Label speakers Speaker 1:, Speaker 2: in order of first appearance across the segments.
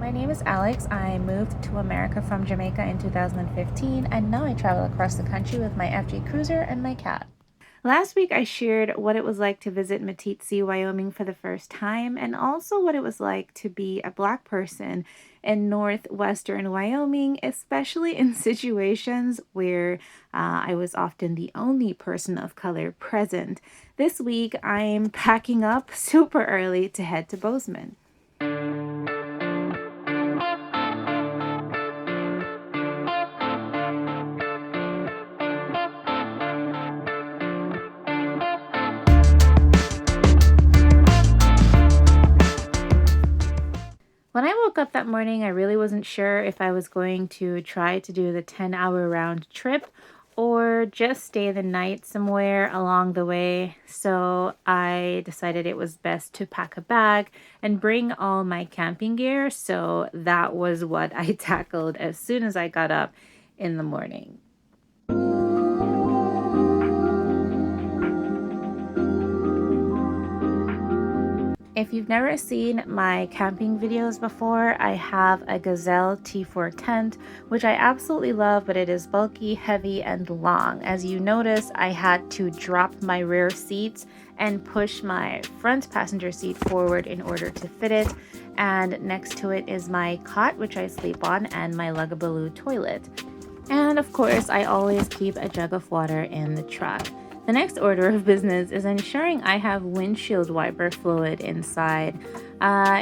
Speaker 1: My name is Alex. I moved to America from Jamaica in 2015, and now I travel across the country with my FJ Cruiser and my cat. Last week, I shared what it was like to visit Meeteetse, Wyoming for the first time, and also what it was like to be a Black person in northwestern Wyoming, especially in situations where I was often the only person of color present. This week, I'm packing up super early to head to Bozeman. When I woke up that morning, I really wasn't sure if I was going to try to do the 10-hour round trip or just stay the night somewhere along the way. So I decided it was best to pack a bag and bring all my camping gear. So that was what I tackled as soon as I got up in the morning. If you've never seen my camping videos before, I have a Gazelle T4 tent, which I absolutely love, but it is bulky, heavy, and long. As you notice, I had to drop my rear seats and push my front passenger seat forward in order to fit it. And next to it is my cot, which I sleep on, and my Lugabaloo toilet. And of course, I always keep a jug of water in the truck. The next order of business is ensuring I have windshield wiper fluid inside.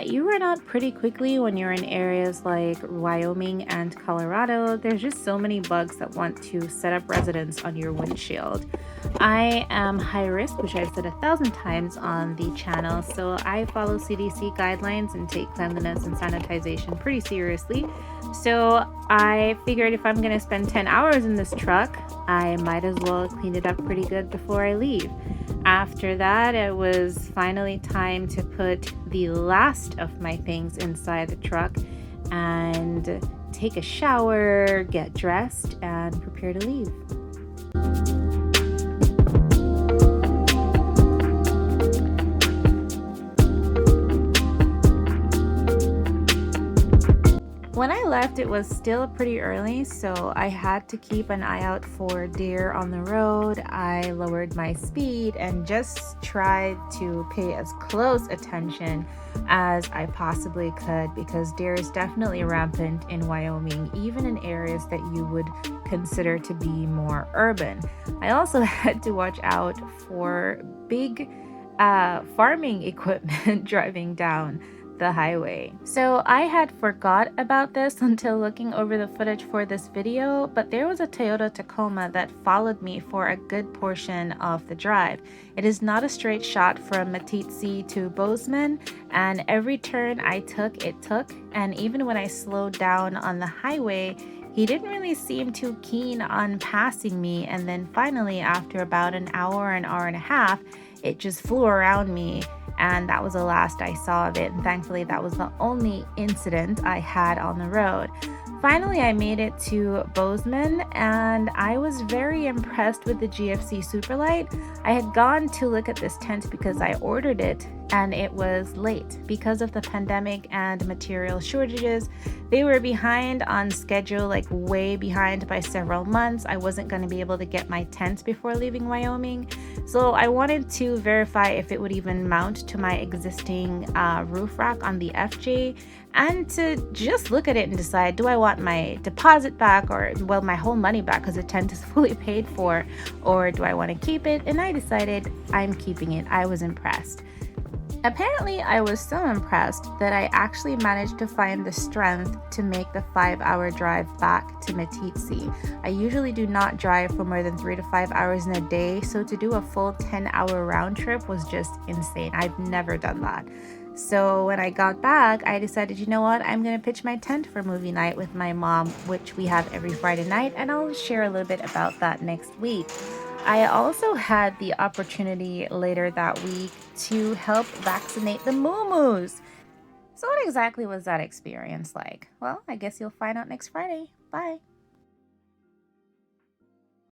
Speaker 1: You run out pretty quickly when you're in areas like Wyoming and Colorado. There's just so many bugs that want to set up residence on your windshield. I am high risk, which I've said 1,000 times on the channel, so I follow CDC guidelines and take cleanliness and sanitization pretty seriously. So I figured if I'm gonna spend 10 hours in this truck, I might as well clean it up pretty good before I leave. After that, it was finally time to put the last of my things inside the truck and take a shower, get dressed, and prepare to leave. When I left, it was still pretty early, so I had to keep an eye out for deer on the road. I lowered my speed and just tried to pay as close attention as I possibly could, because deer is definitely rampant in Wyoming, even in areas that you would consider to be more urban. I also had to watch out for big farming equipment driving down the highway. So I had forgot about this until looking over the footage for this video, but there was a Toyota Tacoma that followed me for a good portion of the drive. It is not a straight shot from Meeteetse to Bozeman, and every turn I took, it took, and even when I slowed down on the highway, he didn't really seem too keen on passing me. And then finally, after about an hour and a half, it just flew around me, and that was the last I saw of it. And thankfully, that was the only incident I had on the road. Finally, I made it to Bozeman, and I was very impressed with the GFC Superlite. I had gone to look at this tent because I ordered it, and it was late because of the pandemic and material shortages. They were behind on schedule, like way behind by several months. I wasn't going to be able to get my tent before leaving Wyoming, so I wanted to verify if it would even mount to my existing roof rack on the FJ, and to just look at it and decide, do I want my deposit back, or well, my whole money back because the tent is fully paid for, or do I want to keep it? And I decided I'm keeping it. I was impressed. Apparently, I was so impressed that I actually managed to find the strength to make the 5-hour drive back to Meeteetse. I usually do not drive for more than 3 to 5 hours in a day, so to do a full 10-hour round trip was just insane. I've never done that. So when I got back, I decided, you know what, I'm going to pitch my tent for movie night with my mom, which we have every Friday night, and I'll share a little bit about that next week. I also had the opportunity later that week to help vaccinate the moo-moos. So what exactly was that experience like? Well, I guess you'll find out next Friday. Bye.